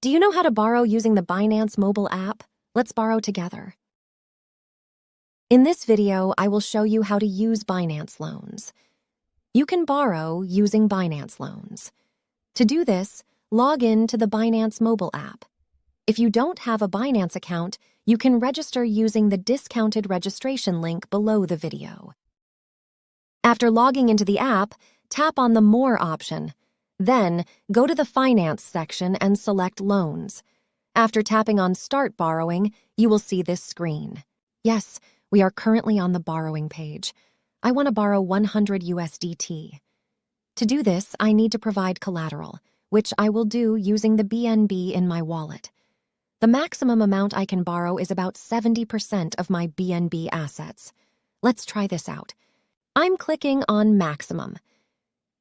Do you know how to borrow using the Binance Mobile App? Let's borrow together. In this video, I will show you how to use Binance Loans. You can borrow using Binance Loans. To do this, log in to the Binance Mobile App. If you don't have a Binance account, you can register using the discounted registration link below the video. After logging into the app, tap on the More option. Then, go to the Finance section and select Loans. After tapping on Start Borrowing, you will see this screen. Yes, we are currently on the borrowing page. I want to borrow 100 USDT. To do this, I need to provide collateral, which I will do using the BNB in my wallet. The maximum amount I can borrow is about 70% of my BNB assets. Let's try this out. I'm clicking on Maximum.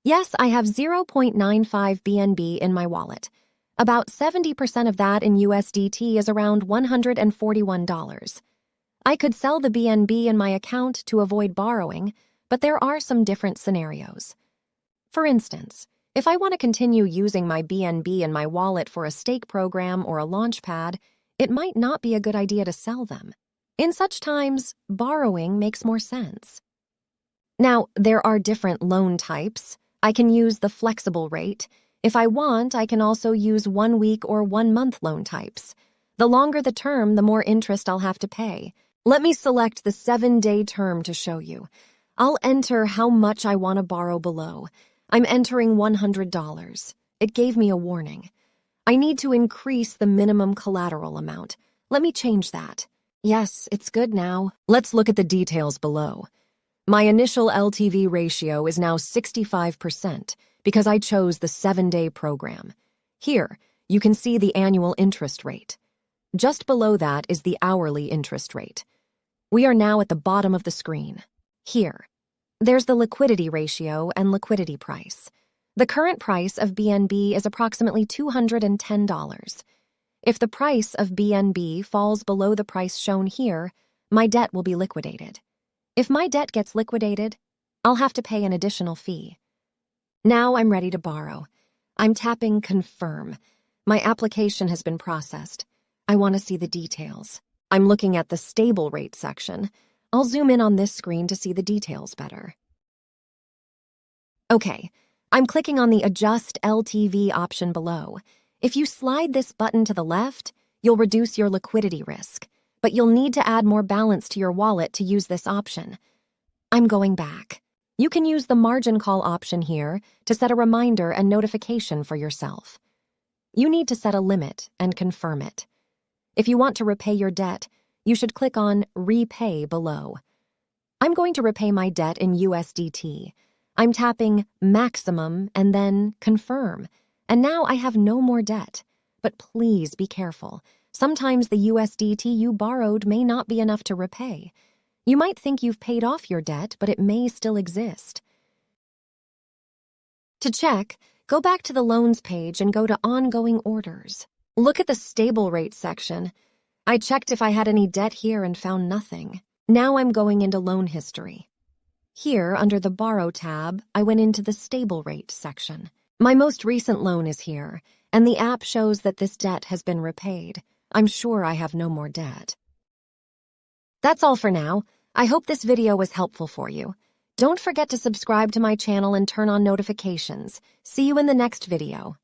Yes, I have 0.95 BNB in my wallet. About 70% of that in USDT is around $141. I could sell the BNB in my account to avoid borrowing, but there are some different scenarios. For instance, if I want to continue using my BNB in my wallet for a stake program or a launchpad, it might not be a good idea to sell them. In such times, borrowing makes more sense. Now, there are different loan types. I can use the flexible rate. If I want, I can also use 1 week or 1 month loan types. The longer the term, the more interest I'll have to pay. Let me select the 7-day term to show you. I'll enter how much I want to borrow below. I'm entering $100. It gave me a warning. I need to increase the minimum collateral amount. Let me change that. Yes, it's good now. Let's look at the details below. My initial LTV ratio is now 65% because I chose the 7-day program. Here, you can see the annual interest rate. Just below that is the hourly interest rate. We are now at the bottom of the screen. Here, there's the liquidity ratio and liquidity price. The current price of BNB is approximately $210. If the price of BNB falls below the price shown here, my debt will be liquidated. If my debt gets liquidated, I'll have to pay an additional fee. Now I'm ready to borrow. I'm tapping Confirm. My application has been processed. I want to see the details. I'm looking at the stable rate section. I'll zoom in on this screen to see the details better. Okay, I'm clicking on the Adjust LTV option below. If you slide this button to the left, you'll reduce your liquidity risk, but you'll need to add more balance to your wallet to use this option. I'm going back. You can use the margin call option here to set a reminder and notification for yourself. You need to set a limit and confirm it. If you want to repay your debt, you should click on Repay below. I'm going to repay my debt in USDT. I'm tapping Maximum and then Confirm. And now I have no more debt. But please be careful. Sometimes the USDT you borrowed may not be enough to repay. You might think you've paid off your debt, but it may still exist. To check, go back to the Loans page and go to Ongoing Orders. Look at the Stable Rate section. I checked if I had any debt here and found nothing. Now I'm going into Loan History. Here, under the Borrow tab, I went into the Stable Rate section. My most recent loan is here, and the app shows that this debt has been repaid. I'm sure I have no more debt. That's all for now. I hope this video was helpful for you. Don't forget to subscribe to my channel and turn on notifications. See you in the next video.